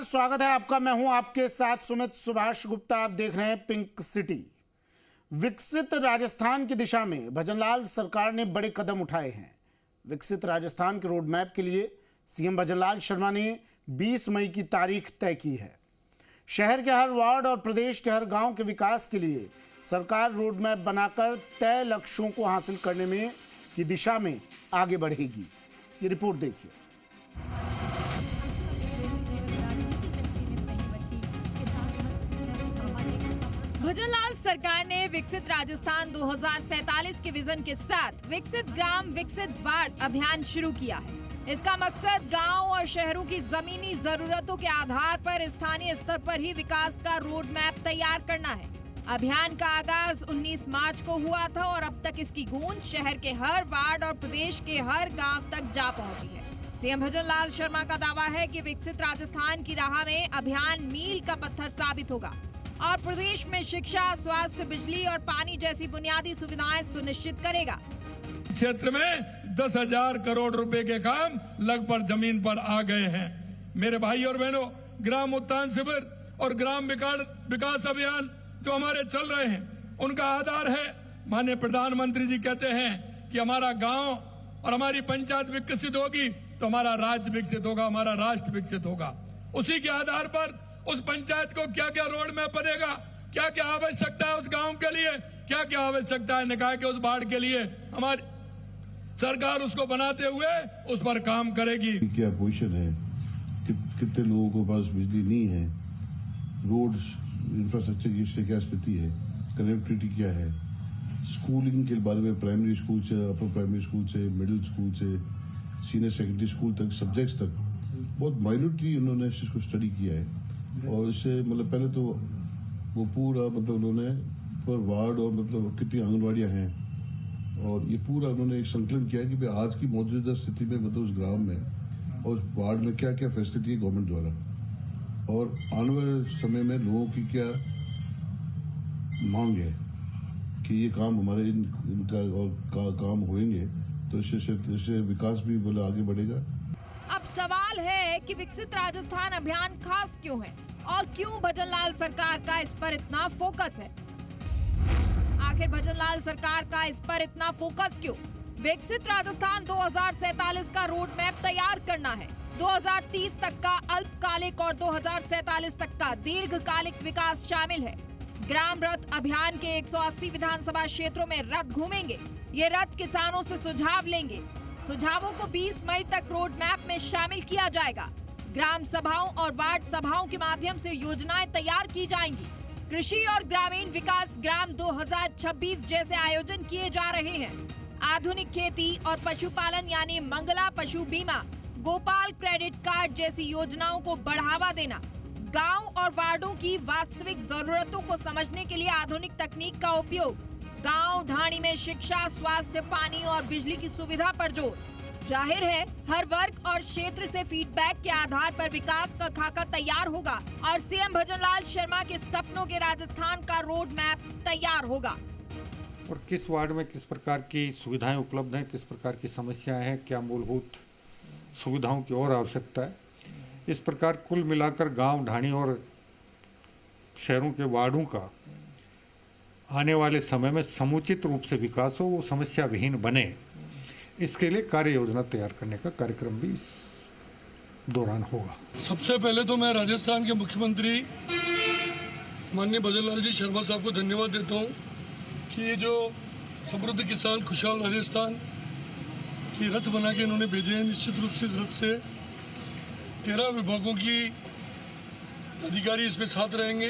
स्वागत है आपका। मैं हूं आपके साथ सुमित सुभाष गुप्ता। आप देख रहे हैं पिंक सिटी। विकसित राजस्थान की दिशा में भजनलाल सरकार ने बड़े कदम उठाए हैं। विकसित राजस्थान के रोड मैप के लिए सीएम भजनलाल शर्मा ने 20 मई की तारीख तय की है। शहर के हर वार्ड और प्रदेश के हर गांव के विकास के लिए सरकार रोड मैप बनाकर तय लक्ष्यों को हासिल करने में की दिशा में आगे बढ़ेगी। ये रिपोर्ट देखिए। भजनलाल सरकार ने विकसित राजस्थान 2047 के विजन के साथ विकसित ग्राम विकसित वार्ड अभियान शुरू किया है। इसका मकसद गांव और शहरों की जमीनी जरूरतों के आधार पर स्थानीय स्तर पर ही विकास का रोड मैप तैयार करना है। अभियान का आगाज 19 मार्च को हुआ था और अब तक इसकी गूंज शहर के हर वार्ड और प्रदेश के हर गाँव तक जा पहुँची है। सीएम भजनलाल शर्मा का दावा है कि विकसित राजस्थान की राह में अभियान मील का पत्थर साबित होगा और प्रदेश में शिक्षा, स्वास्थ्य, बिजली और पानी जैसी बुनियादी सुविधाएं सुनिश्चित करेगा। क्षेत्र में 10,000 करोड़ रुपए के काम लगभग जमीन पर आ गए हैं। मेरे भाई और बहनों, ग्राम उत्थान शिविर और ग्राम विकास अभियान जो हमारे चल रहे हैं, उनका आधार है माननीय प्रधानमंत्री जी कहते हैं कि हमारा गांव और हमारी पंचायत विकसित होगी तो हमारा राज्य विकसित होगा, हमारा राष्ट्र विकसित होगा। उसी के आधार पर उस पंचायत को क्या क्या रोड मैप बनेगा, क्या क्या आवश्यकता है उस गांव के लिए, क्या क्या आवश्यकता है निकाय के उस वार्ड के लिए, हमारी सरकार उसको बनाते हुए उस पर काम करेगी। क्या पोजीशन है, कितने लोगों को पास बिजली नहीं है, रोड इंफ्रास्ट्रक्चर की क्या स्थिति है, कनेक्टिविटी क्या है, स्कूलिंग के बारे में प्राइमरी स्कूल से अपर प्राइमरी स्कूल से मिडिल स्कूल से सीनियर सेकेंडरी स्कूल तक सब्जेक्ट्स तक बहुत माइन्यूटली उन्होंने इसको स्टडी किया है। और इससे मतलब पहले तो वो पूरा मतलब उन्होंने पर वार्ड और मतलब कितनी आंगनवाड़ियां हैं और ये पूरा उन्होंने एक संकलन किया कि भाई आज की मौजूदा स्थिति में मतलब उस ग्राम में और उस वार्ड में क्या क्या फैसिलिटी है गवर्नमेंट द्वारा और आने वाले समय में लोगों की क्या मांग है कि ये काम हमारे इनका और काम होंगे तो इससे विकास भी बोला आगे बढ़ेगा। अब सवाल है कि विकसित राजस्थान अभियान खास क्यों है और क्यों भजनलाल सरकार का इस पर इतना फोकस है। आखिर भजनलाल सरकार का इस पर इतना फोकस क्यों? विकसित राजस्थान 2047 का रोड मैप तैयार करना है। 2030 तक का अल्पकालिक और 2047 तक का दीर्घकालिक विकास शामिल है। ग्राम रथ अभियान के 180 विधानसभा क्षेत्रों में रथ घूमेंगे। ये रथ किसानों से सुझाव लेंगे। सुझावों को 20 मई तक रोड मैप में शामिल किया जाएगा। ग्राम सभाओं और वार्ड सभाओं के माध्यम से योजनाएं तैयार की जाएंगी। कृषि और ग्रामीण विकास ग्राम 2026 जैसे आयोजन किए जा रहे हैं। आधुनिक खेती और पशुपालन यानी मंगला पशु बीमा, गोपाल क्रेडिट कार्ड जैसी योजनाओं को बढ़ावा देना, गाँव और वार्डों की वास्तविक जरूरतों को समझने के लिए आधुनिक तकनीक का उपयोग, गांव ढाणी में शिक्षा, स्वास्थ्य, पानी और बिजली की सुविधा पर जोर। जाहिर है हर वर्ग और क्षेत्र से फीडबैक के आधार पर विकास का खाका तैयार होगा और सीएम भजनलाल शर्मा के सपनों के राजस्थान का रोड मैप तैयार होगा। और किस वार्ड में किस प्रकार की सुविधाएं उपलब्ध हैं, किस प्रकार की समस्याएं हैं, क्या मूलभूत सुविधाओं की और आवश्यकता है, इस प्रकार कुल मिलाकर गांव ढाणी और शहरों के वार्डों का आने वाले समय में समुचित रूप से विकास हो, वो समस्या विहीन बने, इसके लिए कार्य योजना तैयार करने का कार्यक्रम भी इस दौरान होगा। सबसे पहले तो मैं राजस्थान के मुख्यमंत्री माननीय भजनलाल जी शर्मा साहब को धन्यवाद देता हूँ कि ये जो समृद्ध किसान खुशहाल राजस्थान की रथ बना के इन्होंने भेजे हैं। निश्चित रूप से इस रथ से 13 विभागों की अधिकारी इसमें साथ रहेंगे,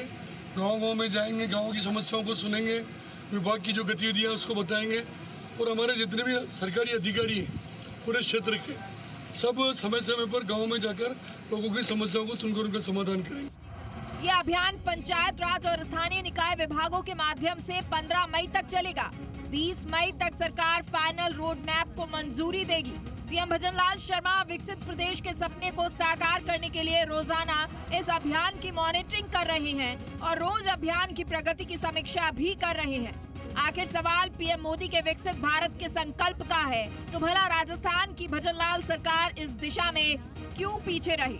गाँव में जाएंगे, गाँव की समस्याओं को सुनेंगे, विभाग की जो गतिविधियाँ उसको बताएंगे और हमारे जितने भी सरकारी अधिकारी हैं पूरे क्षेत्र के सब समय समय पर गाँव में जाकर लोगों की समस्याओं को सुनकर उनका समाधान करेंगे। ये अभियान पंचायत राज और स्थानीय निकाय विभागों के माध्यम से 15 मई तक चलेगा। 20 मई तक सरकार फाइनल रोड मैप को मंजूरी देगी। सीएम भजनलाल शर्मा विकसित प्रदेश के सपने को साकार करने के लिए रोजाना इस अभियान की मॉनिटरिंग कर रहे हैं और रोज अभियान की प्रगति की समीक्षा भी कर रहे हैं। आखिर सवाल पीएम मोदी के विकसित भारत के संकल्प का है तो भला राजस्थान की भजनलाल सरकार इस दिशा में क्यों पीछे रही?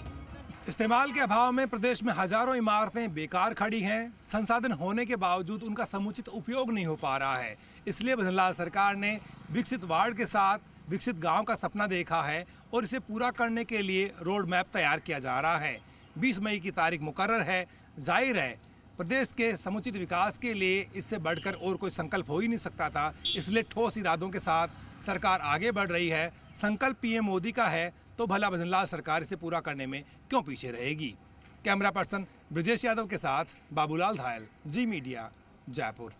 इस्तेमाल के अभाव में प्रदेश में हजारों इमारतें बेकार खड़ी हैं। संसाधन होने के बावजूद उनका समुचित उपयोग नहीं हो पा रहा है। इसलिए भजनलाल सरकार ने विकसित वार्ड के साथ विकसित गांव का सपना देखा है और इसे पूरा करने के लिए रोड मैप तैयार किया जा रहा है। 20 मई की तारीख मुकर्रर है। जाहिर है प्रदेश के समुचित विकास के लिए इससे बढ़कर और कोई संकल्प हो ही नहीं सकता था। इसलिए ठोस इरादों के साथ सरकार आगे बढ़ रही है। संकल्प पीएम मोदी का है तो भला भजनलाल सरकार इसे पूरा करने में क्यों पीछे रहेगी। कैमरा पर्सन ब्रजेश यादव के साथ बाबूलाल धायल, जी मीडिया, जयपुर।